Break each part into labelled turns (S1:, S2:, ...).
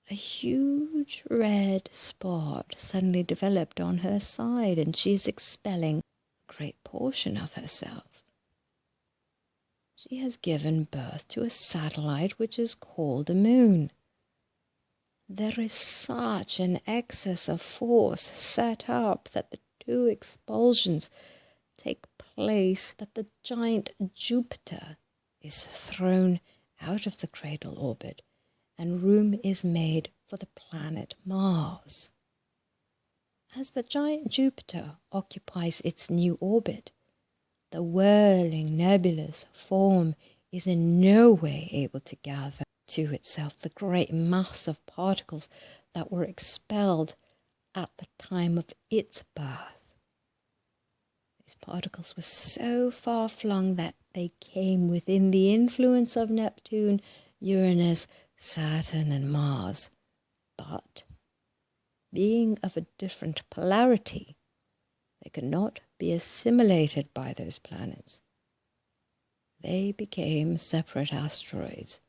S1: a huge red spot suddenly developed on her side, and she is expelling a great portion of herself. She has given birth to a satellite which is called a moon. There is such an excess of force set up that the two expulsions take place, that the giant Jupiter is thrown out of the cradle orbit, and room is made for the planet Mars. As the giant Jupiter occupies its new orbit, the whirling nebulous form is in no way able to gather to itself the great mass of particles that were expelled at the time of its birth. These particles were so far flung that they came within the influence of Neptune, Uranus, Saturn, and Mars, but being of a different polarity, they could not be assimilated by those planets. They became separate asteroids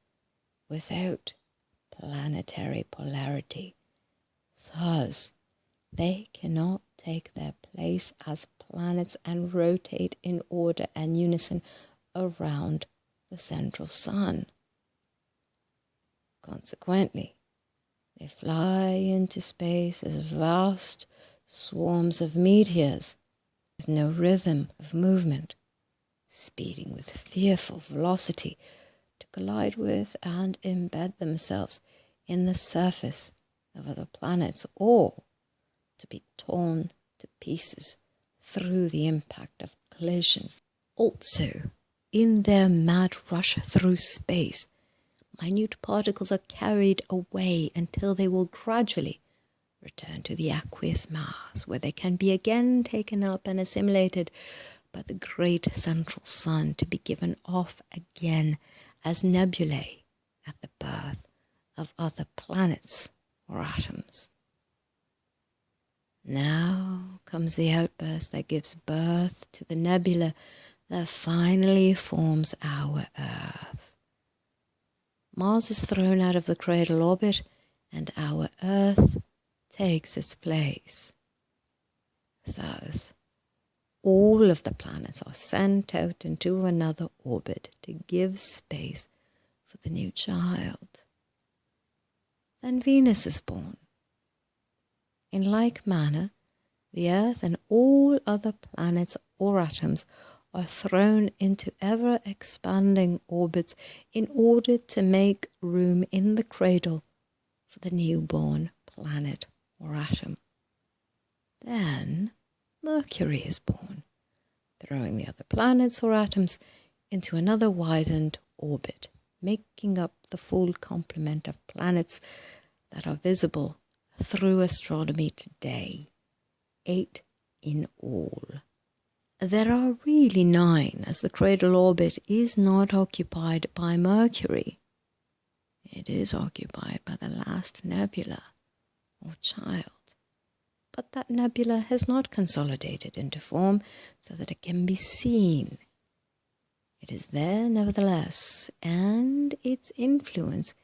S1: without planetary polarity. Thus, they cannot take their place as planets and rotate in order and unison around the central sun. Consequently, they fly into space as vast swarms of meteors with no rhythm of movement, speeding with fearful velocity to collide with and embed themselves in the surface of other planets, or to be torn to pieces through the impact of collision. Also, in their mad rush through space, minute particles are carried away until they will gradually return to the aqueous mass, where they can be again taken up and assimilated by the great central sun to be given off again as nebulae at the birth of other planets or atoms. Now comes the outburst that gives birth to the nebula that finally forms our Earth. Mars is thrown out of the cradle orbit, and our Earth takes its place. Thus, all of the planets are sent out into another orbit to give space for the new child. Then Venus is born. In like manner, the Earth and all other planets or atoms are thrown into ever-expanding orbits in order to make room in the cradle for the newborn planet or atom. Then Mercury is born, throwing the other planets or atoms into another widened orbit, making up the full complement of planets that are visible through astronomy today, 8 in all. There are really 9, as the cradle orbit is not occupied by Mercury. It is occupied by the last nebula, or child. But that nebula has not consolidated into form so that it can be seen. It is there nevertheless, and its influence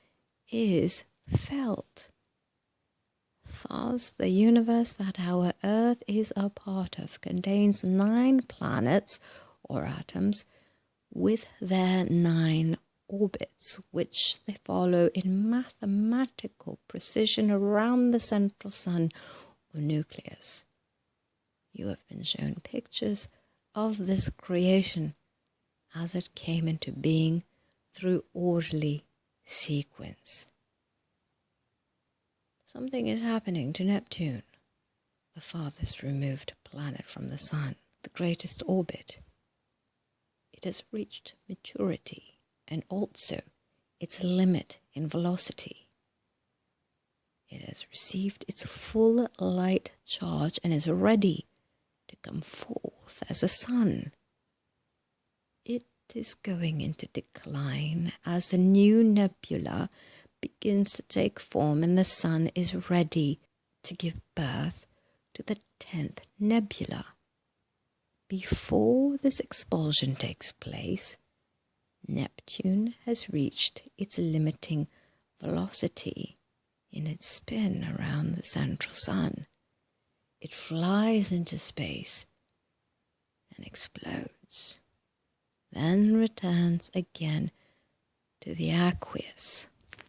S1: is felt. Thus, the universe that our Earth is a part of contains 9 planets or atoms with their 9 orbits, which they follow in mathematical precision around the central sun or nucleus. You have been shown pictures of this creation as it came into being through orderly sequence. Something is happening to Neptune, the farthest removed planet from the sun, the greatest orbit. It has reached maturity and also its limit in velocity. It has received its full light charge and is ready to come forth as a sun. It is going into decline as the new nebula begins to take form and the sun is ready to give birth to the 10th nebula. Before this expulsion takes place, Neptune has reached its limiting velocity in its spin around the central sun. It flies into space and explodes, then returns again to the aqueous,